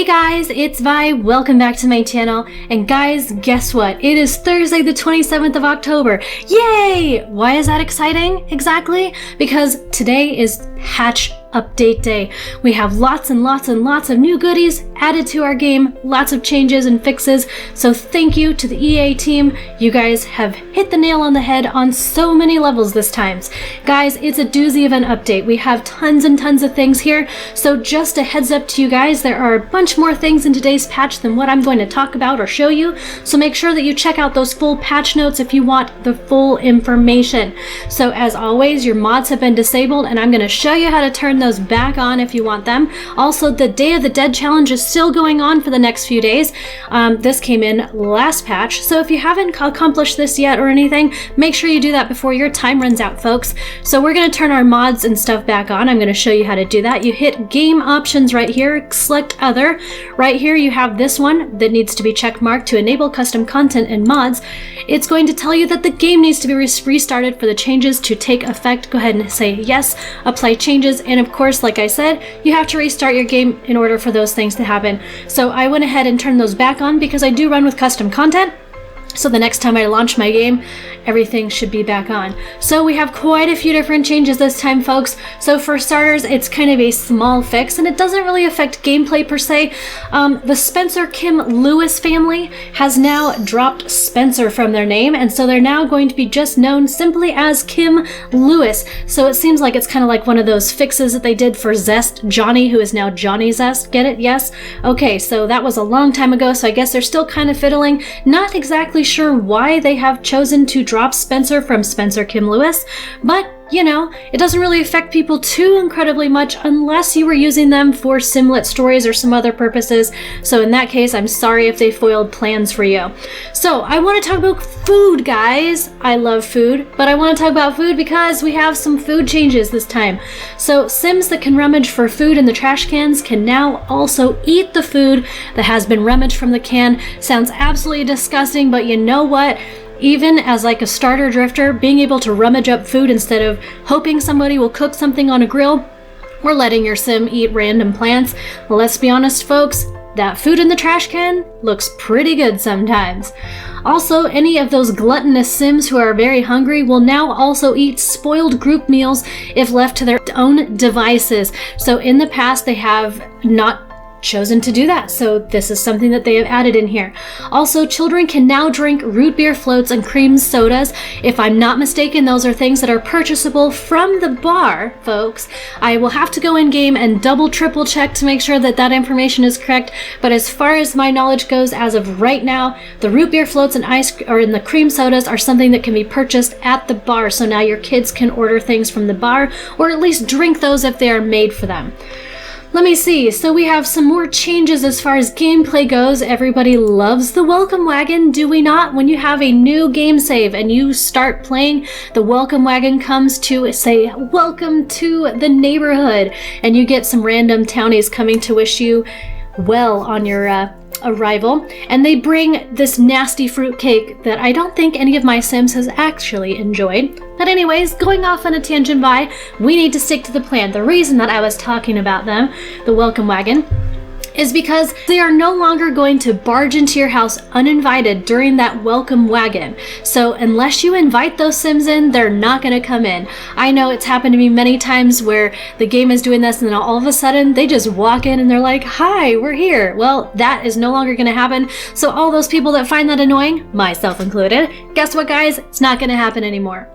Hey guys, it's Vi. Welcome back to my channel. And guys, guess what? It is Thursday the 27th of October. Yay! Why is that exciting exactly? Because today is Hatch Update Day. We have lots and lots and lots of new goodies added to our game, lots of changes and fixes. So thank you to the EA team. You guys have hit the nail on the head on so many levels this time. Guys, it's a doozy of an update. We have tons and tons of things here. So just a heads up to you guys, there are a bunch more things in today's patch than what I'm going to talk about or show you. So make sure that you check out those full patch notes if you want the full information. So as always, your mods have been disabled and I'm going to show you how to turn those back on if you want them. Also, the Day of the Dead challenge is still going on for the next few days. This came in last patch, so if you haven't accomplished this yet or anything, make sure you do that before your time runs out, folks. So we're going to turn our mods and stuff back on. I'm going to show you how to do that. You hit game options right here, select other. Right here you have this one that needs to be check marked to enable custom content and mods. It's going to tell you that the game needs to be restarted for the changes to take effect. Go ahead and say yes, apply changes, and of course, like I said, you have to restart your game in order for those things to happen. So I went ahead and turned those back on because I do run with custom content. So the next time I launch my game, everything should be back on. So we have quite a few different changes this time, folks. So for starters, it's kind of a small fix and it doesn't really affect gameplay per se. The Spencer Kim Lewis family has now dropped Spencer from their name, and so they're now going to be just known simply as Kim Lewis. So it seems like it's kind of like one of those fixes that they did for Zest Johnny, who is now Johnny Zest. Get it? Yes? Okay, so that was a long time ago, so I guess they're still kind of fiddling. Not exactly sure why they have chosen to drop Spencer from Spencer Kim Lewis, but you know, it doesn't really affect people too incredibly much unless you were using them for Simlet stories or some other purposes. So in that case, I'm sorry if they foiled plans for you. So I want to talk about food, guys. I love food, but I want to talk about food because we have some food changes this time. So Sims that can rummage for food in the trash cans can now also eat the food that has been rummaged from the can. Sounds absolutely disgusting, but you know what? Even as like a starter drifter, being able to rummage up food instead of hoping somebody will cook something on a grill or letting your sim eat random plants, well, let's be honest, folks, that food in the trash can looks pretty good sometimes. Also, any of those gluttonous sims who are very hungry will now also eat spoiled group meals if left to their own devices. So in the past, they have not chosen to do that, so this is something that they have added in here. Also, children can now drink root beer floats and cream sodas. If I'm not mistaken, those are things that are purchasable from the bar, folks. I will have to go in game and double triple check to make sure that that information is correct, but as far as my knowledge goes, as of right now, the root beer floats and the cream sodas are something that can be purchased at the bar, so now your kids can order things from the bar or at least drink those if they are made for them. Let me see, so we have some more changes as far as gameplay goes. Everybody loves the welcome wagon, do we not? When you have a new game save and you start playing, the welcome wagon comes to say, welcome to the neighborhood, and you get some random townies coming to wish you well on your arrival, and they bring this nasty fruit cake that I don't think any of my Sims has actually enjoyed. But anyways, going off on a tangent by, we need to stick to the plan. The reason that I was talking about them, the welcome wagon, is because they are no longer going to barge into your house uninvited during that welcome wagon. So unless you invite those Sims in, they're not going to come in. I know it's happened to me many times where the game is doing this and then all of a sudden they just walk in and they're like, hi, we're here. Well, that is no longer going to happen. So all those people that find that annoying, myself included, guess what, guys? It's not going to happen anymore.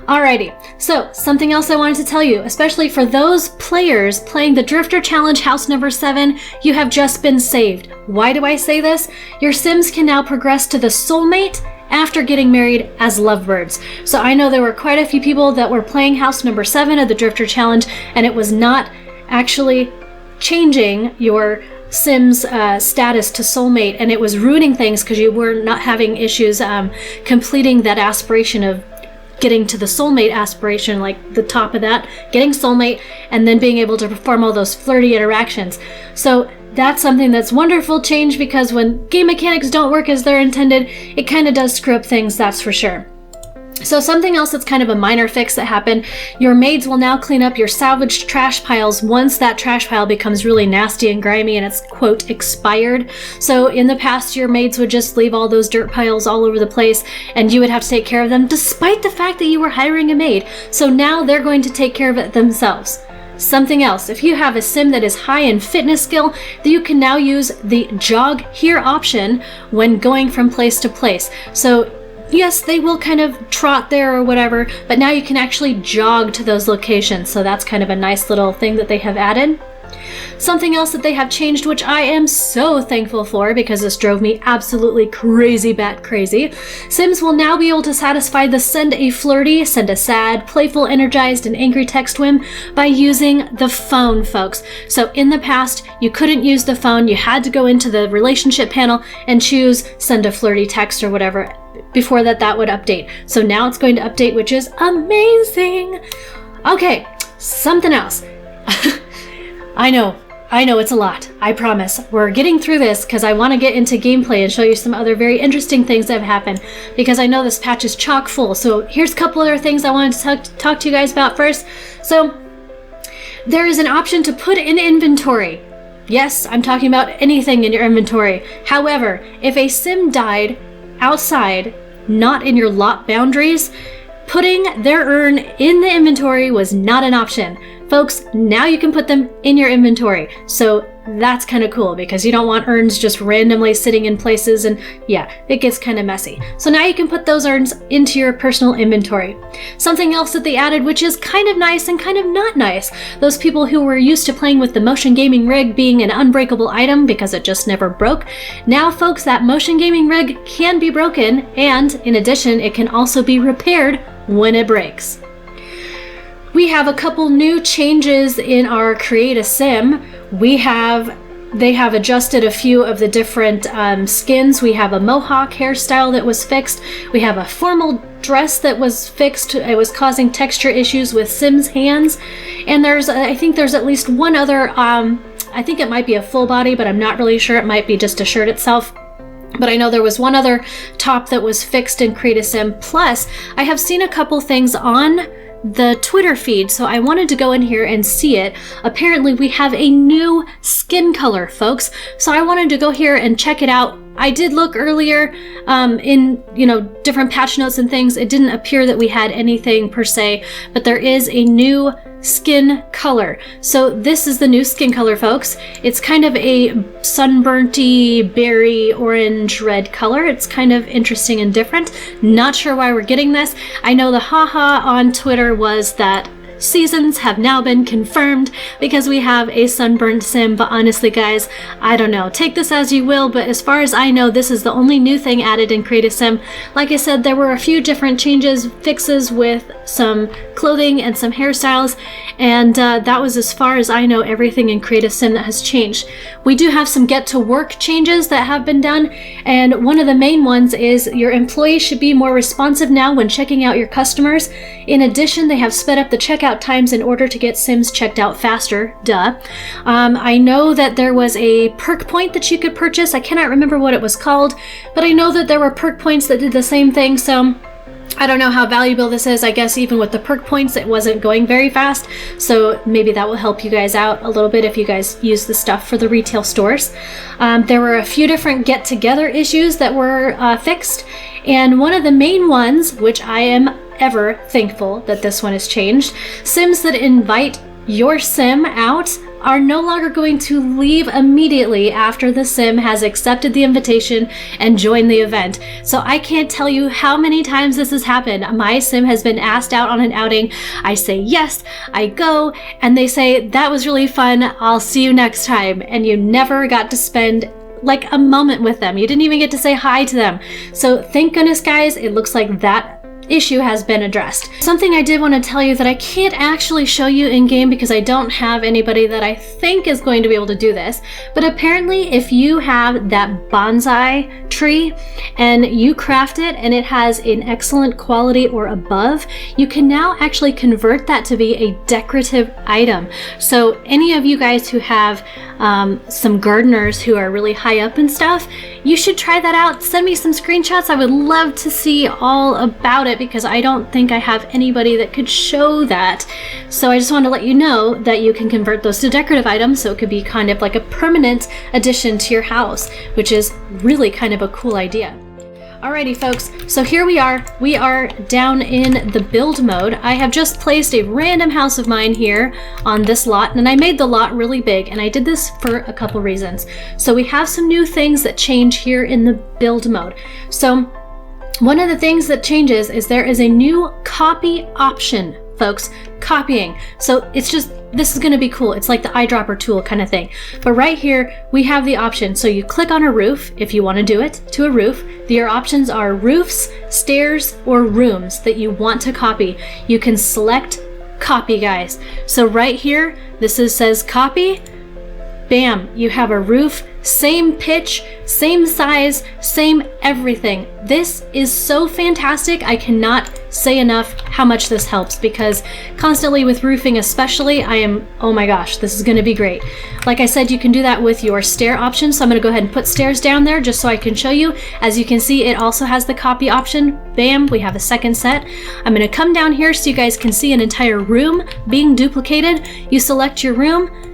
Alrighty, so something else I wanted to tell you, especially for those players playing the Drifter Challenge House Number 7, you have just been saved. Why do I say this? Your Sims can now progress to the soulmate after getting married as lovebirds. So I know there were quite a few people that were playing House Number 7 of the Drifter Challenge, and it was not actually changing your Sims status to soulmate, and it was ruining things because you were not having issues completing that aspiration of getting to the soulmate aspiration, like the top of that, getting soulmate, and then being able to perform all those flirty interactions. So that's something that's wonderful change, because when game mechanics don't work as they're intended, it kind of does screw up things, that's for sure. So something else that's kind of a minor fix that happened, your maids will now clean up your salvaged trash piles once that trash pile becomes really nasty and grimy and it's, quote, expired. So in the past, your maids would just leave all those dirt piles all over the place and you would have to take care of them despite the fact that you were hiring a maid. So now they're going to take care of it themselves. Something else, if you have a sim that is high in fitness skill, you can now use the jog here option when going from place to place. So yes, they will kind of trot there or whatever, but now you can actually jog to those locations. So that's kind of a nice little thing that they have added. Something else that they have changed, which I am so thankful for because this drove me absolutely crazy bat crazy. Sims will now be able to satisfy the send a flirty, send a sad, playful, energized, and angry text whim by using the phone, folks. So in the past, you couldn't use the phone. You had to go into the relationship panel and choose send a flirty text or whatever. Before that would update. So now it's going to update, which is amazing. Okay, something else. I know it's a lot. I promise. We're getting through this because I want to get into gameplay and show you some other very interesting things that have happened because I know this patch is chock full. So here's a couple other things I wanted to talk to you guys about first. So there is an option to put in inventory. Yes, I'm talking about anything in your inventory. However, if a sim died outside, not in your lot boundaries, putting their urn in the inventory was not an option. Folks, now you can put them in your inventory. So that's kind of cool because you don't want urns just randomly sitting in places and yeah, it gets kind of messy. So now you can put those urns into your personal inventory. Something else that they added, which is kind of nice and kind of not nice. Those people who were used to playing with the motion gaming rig being an unbreakable item because it just never broke. Now folks, that motion gaming rig can be broken and in addition, it can also be repaired when it breaks. We have a couple new changes in our Create a Sim. They have adjusted a few of the different skins. We have a mohawk hairstyle that was fixed. We have a formal dress that was fixed. It was causing texture issues with Sims hands. And I think there's at least one other, I think it might be a full body, but I'm not really sure. It might be just a shirt itself. But I know there was one other top that was fixed in Create a Sim. Plus, I have seen a couple things on the Twitter feed, so I wanted to go in here and see it. Apparently we have a new skin color, folks, so I wanted to go here and check it out. I did look earlier in different patch notes and things. It didn't appear that we had anything per se, but there is a new skin color. So this is the new skin color, folks. It's kind of a sunburnty berry orange red color. It's kind of interesting and different. Not sure why we're getting this. I know the haha on Twitter was that seasons have now been confirmed because we have a sunburnt sim, but honestly guys, I don't know. Take this as you will, but as far as I know, this is the only new thing added in Create a Sim. Like I said, there were a few different changes, fixes with some clothing and some hairstyles, and that was as far as I know everything in Create a Sim that has changed. We do have some get to work changes that have been done, and one of the main ones is your employees should be more responsive now when checking out your customers. In addition, they have sped up the checkout times in order to get Sims checked out faster. Duh. I know that there was a perk point that you could purchase. I cannot remember what it was called, but I know that there were perk points that did the same thing, so I don't know how valuable this is. I guess even with the perk points, it wasn't going very fast, so maybe that will help you guys out a little bit if you guys use the stuff for the retail stores. There were a few different get-together issues that were fixed, and one of the main ones, which I am ever thankful that this one has changed, Sims that invite your sim out are no longer going to leave immediately after the sim has accepted the invitation and joined the event. So I can't tell you how many times this has happened. My sim has been asked out on an outing. I say yes, I go, and they say, that was really fun, I'll see you next time. And you never got to spend like a moment with them. You didn't even get to say hi to them. So thank goodness, guys, it looks like that issue has been addressed. Something I did want to tell you that I can't actually show you in game because I don't have anybody that I think is going to be able to do this, but apparently if you have that bonsai tree and you craft it and it has an excellent quality or above, you can now actually convert that to be a decorative item. So any of you guys who have some gardeners who are really high up and stuff, you should try that out. Send me some screenshots. I would love to see all about it it because I don't think I have anybody that could show that. So I just wanted to let you know that you can convert those to decorative items, so it could be kind of like a permanent addition to your house, which is really kind of a cool idea. Alrighty folks, so here we are down in the build mode. I have just placed a random house of mine here on this lot, and I made the lot really big, and I did this for a couple reasons. So we have some new things that change here in the build mode. So one of the things that changes is there is a new copy option, folks. Copying. So it's just, this is going to be cool. It's like the eyedropper tool kind of thing. But right here, we have the option. So you click on a roof if you want to do it to a roof. Your options are roofs, stairs, or rooms that you want to copy. You can select copy, guys. So right here, says copy. Bam, you have a roof, same pitch, same size, same everything. This is so fantastic. I cannot say enough how much this helps, because constantly with roofing especially, oh my gosh, this is going to be great. Like I said, you can do that with your stair option. So I'm going to go ahead and put stairs down there just so I can show you. As you can see, it also has the copy option. Bam, we have a second set. I'm going to come down here so you guys can see an entire room being duplicated. You select your room,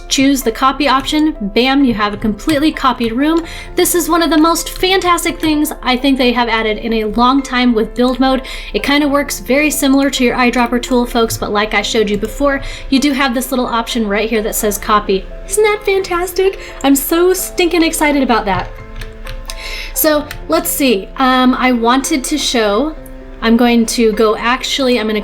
choose the copy option. Bam, you have a completely copied room. This is one of the most fantastic things I think they have added in a long time with build mode. It kind of works very similar to your eyedropper tool, folks, but like I showed you before, you do have this little option right here that says copy. Isn't that fantastic? I'm so stinking excited about that. So let's see. I wanted to show, I'm going to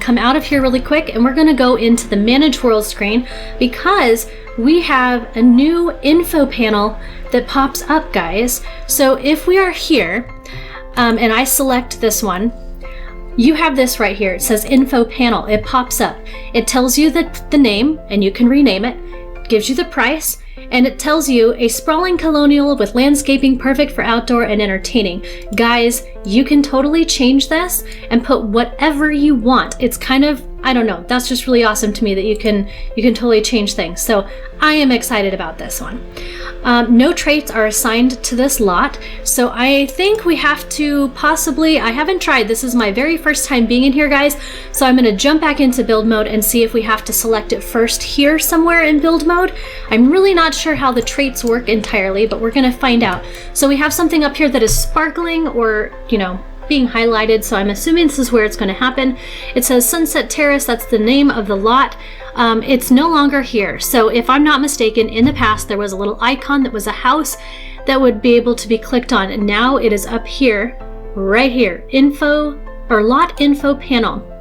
come out of here really quick, and we're going to go into the Manage World screen, because we have a new info panel that pops up, guys. So if we are here, and I select this one, you have this right here. It says info panel. It pops up. It tells you the name, and you can rename it, gives you the price, and it tells you a sprawling colonial with landscaping perfect for outdoor and entertaining. Guys, you can totally change this and put whatever you want. It's kind of, I don't know, that's just really awesome to me that you can totally change things. So I am excited about this one. No traits are assigned to this lot, so I think we have to possibly, I haven't tried, this is my very first time being in here, guys, so I'm going to jump back into build mode and see if we have to select it first here somewhere in build mode. I'm really not sure how the traits work entirely, but we're going to find out. So we have something up here that is sparkling, or, you know, being highlighted, so I'm assuming this is where it's going to happen. It says Sunset Terrace, that's the name of the lot. It's no longer here. So if I'm not mistaken, in the past there was a little icon that was a house that would be able to be clicked on, and now it is up here, right here, info or lot info panel.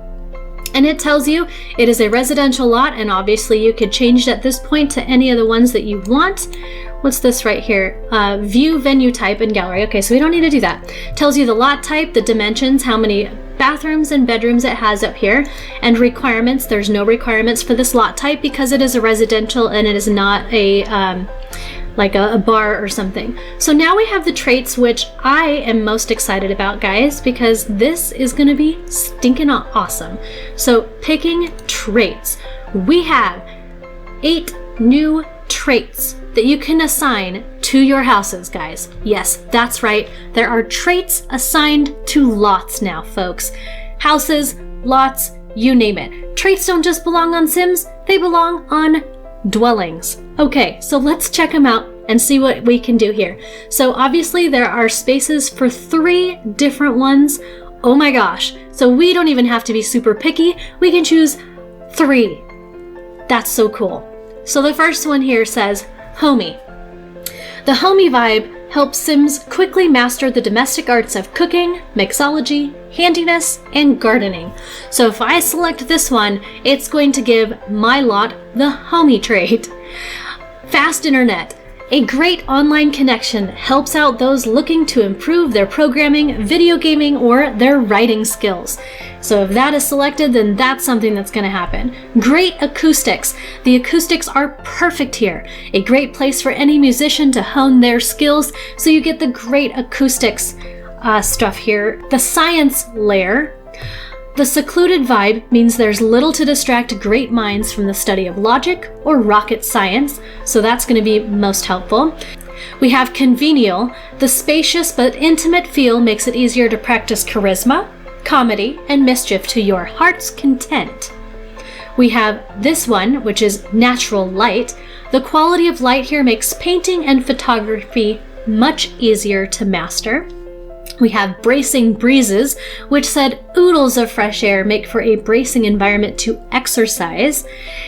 And it tells you it is a residential lot, and obviously you could change it at this point to any of the ones that you want. What's this right here? View, venue type, and gallery. Okay, so we don't need to do that. Tells you the lot type, the dimensions, how many bathrooms and bedrooms it has up here, and requirements. There's no requirements for this lot type because it is a residential and it is not a like a bar or something. So now we have the traits, which I am most excited about, guys, because this is going to be stinking awesome. So picking traits, we have 8 new traits that you can assign to your houses, guys. Yes, that's right. There are traits assigned to lots now, folks. Houses, lots, you name it. Traits don't just belong on Sims, they belong on dwellings. Okay, so let's check them out and see what we can do here. So obviously there are spaces for 3 different ones. Oh my gosh. So we don't even have to be super picky. We can choose 3. That's so cool. So the first one here says homey. The homey vibe helps Sims quickly master the domestic arts of cooking, mixology, handiness, and gardening. So if I select this one, it's going to give my lot the homey trait. Fast internet. A great online connection helps out those looking to improve their programming, video gaming, or their writing skills. So if that is selected, then that's something that's going to happen. Great acoustics. The acoustics are perfect here. A great place for any musician to hone their skills, so you get the great acoustics stuff here. The science layer. The secluded vibe means there's little to distract great minds from the study of logic or rocket science, so that's going to be most helpful. We have convivial. The spacious but intimate feel makes it easier to practice charisma. comedy, and mischief to your heart's content. We have this one, which is natural light. The quality of light here makes painting and photography much easier to master. We have bracing breezes, which said oodles of fresh air make for a bracing environment to exercise.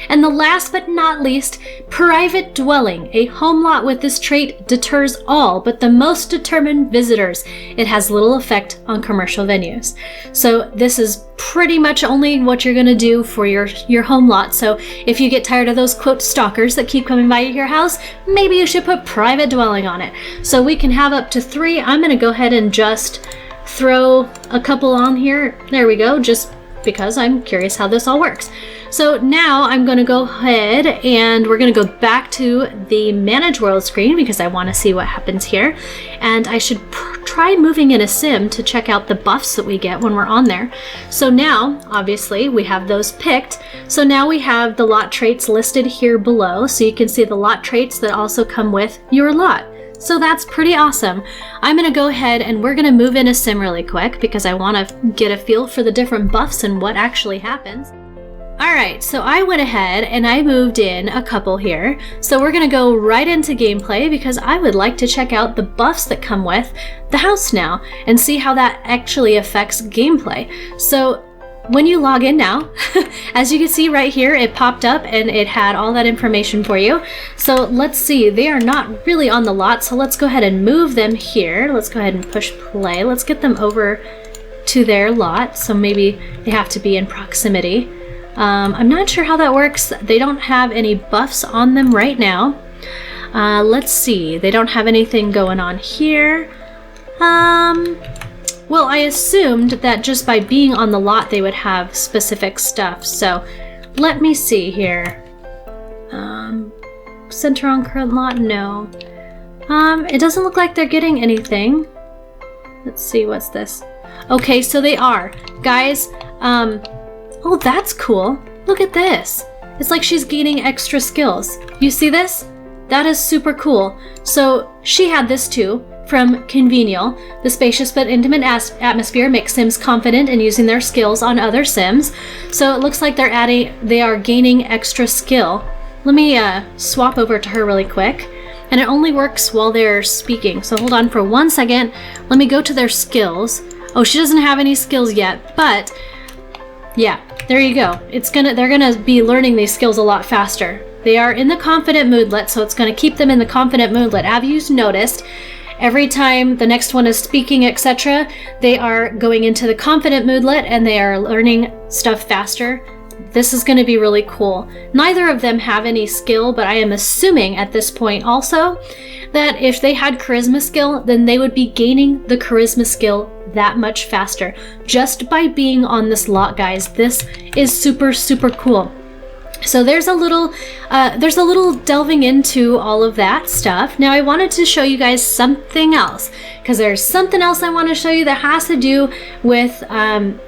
And the last but not least, private dwelling. A home lot with this trait deters all but the most determined visitors. It has little effect on commercial venues. So this is pretty much only what you're going to do for your home lot. So if you get tired of those quote stalkers that keep coming by your house, maybe you should put private dwelling on it. So we can have up to 3. I'm going to go ahead and just throw a couple on here. There we go, just because I'm curious how this all works. So now I'm going to go ahead and we're going to go back to the Manage World screen because I want to see what happens here. And I should try moving in a sim to check out the buffs that we get when we're on there. So now, obviously, we have those picked. So now we have the lot traits listed here below. So you can see the lot traits that also come with your lot. So that's pretty awesome. I'm going to go ahead and we're going to move in a sim really quick because I want to get a feel for the different buffs and what actually happens. Alright, so I went ahead and I moved in a couple here. So we're going to go right into gameplay because I would like to check out the buffs that come with the house now and see how that actually affects gameplay. So when you log in now, as you can see right here, it popped up and it had all that information for you. So let's see, they are not really on the lot, so let's go ahead and move them here. Let's go ahead and push play. Let's get them over to their lot, so maybe they have to be in proximity. I'm not sure how that works. They don't have any buffs on them right now. Let's see, they don't have anything going on here. Well, I assumed that just by being on the lot they would have specific stuff. So let me see here. Center on current lot? No. It doesn't look like they're getting anything. Let's see, what's this? Okay, so they are. Guys, oh, that's cool. Look at this. It's like she's gaining extra skills. You see this? That is super cool. So she had this too. From Convenial, the spacious but intimate atmosphere makes Sims confident in using their skills on other Sims. So it looks like they are gaining extra skill. Let me swap over to her really quick. And it only works while they're speaking. So hold on for 1 second. Let me go to their skills. Oh, she doesn't have any skills yet, but yeah, there you go. They're gonna be learning these skills a lot faster. They are in the confident moodlet, so it's gonna keep them in the confident moodlet. Have you noticed? Every time the next one is speaking, etc., they are going into the confident moodlet and they are learning stuff faster. This is going to be really cool. Neither of them have any skill, but I am assuming at this point also that if they had charisma skill, then they would be gaining the charisma skill that much faster. Just by being on this lot, guys. This is super, super cool. So there's a little delving into all of that stuff. Now I wanted to show you guys something else because there's something else I want to show you that has to do with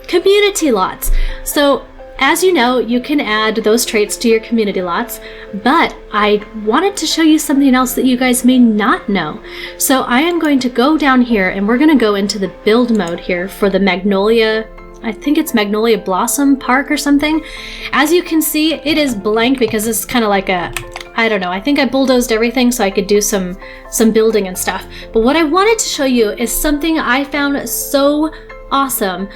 community lots. So as you know, you can add those traits to your community lots, but I wanted to show you something else that you guys may not know. So I am going to go down here and we're going to go into the build mode here for the Magnolia, I think it's Magnolia Blossom Park or something. As you can see, it is blank because it's kind of like I don't know, I think I bulldozed everything so I could do some building and stuff. But what I wanted to show you is something I found so awesome.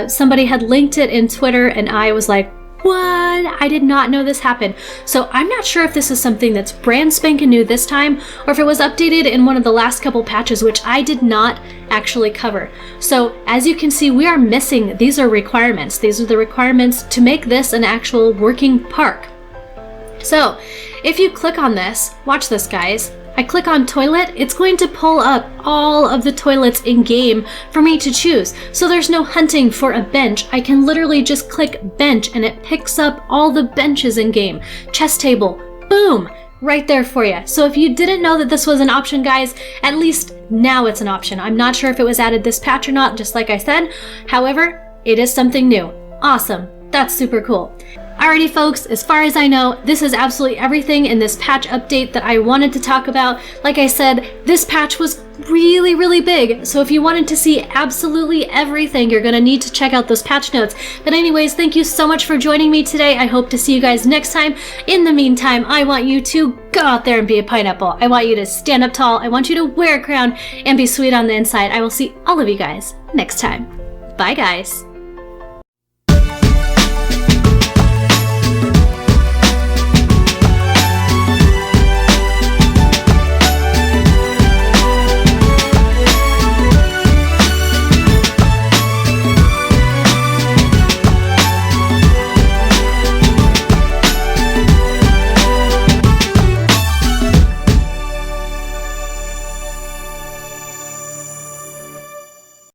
Somebody had linked it in Twitter and I was like, what? I did not know this happened. So I'm not sure if this is something that's brand spanking new this time or if it was updated in one of the last couple patches, which I did not actually cover. So as you can see, we are missing, these are requirements. These are the requirements to make this an actual working park. So if you click on this, watch this guys, I click on toilet, it's going to pull up all of the toilets in game for me to choose. So there's no hunting for a bench. I can literally just click bench and it picks up all the benches in game. Chess table, boom, right there for you. So if you didn't know that this was an option, guys, at least now it's an option. I'm not sure if it was added this patch or not, just like I said. However, it is something new. Awesome. That's super cool. Alrighty folks, as far as I know, this is absolutely everything in this patch update that I wanted to talk about. Like I said, this patch was really, really big. So if you wanted to see absolutely everything, you're gonna need to check out those patch notes. But anyways, thank you so much for joining me today. I hope to see you guys next time. In the meantime, I want you to go out there and be a pineapple. I want you to stand up tall. I want you to wear a crown and be sweet on the inside. I will see all of you guys next time. Bye, guys.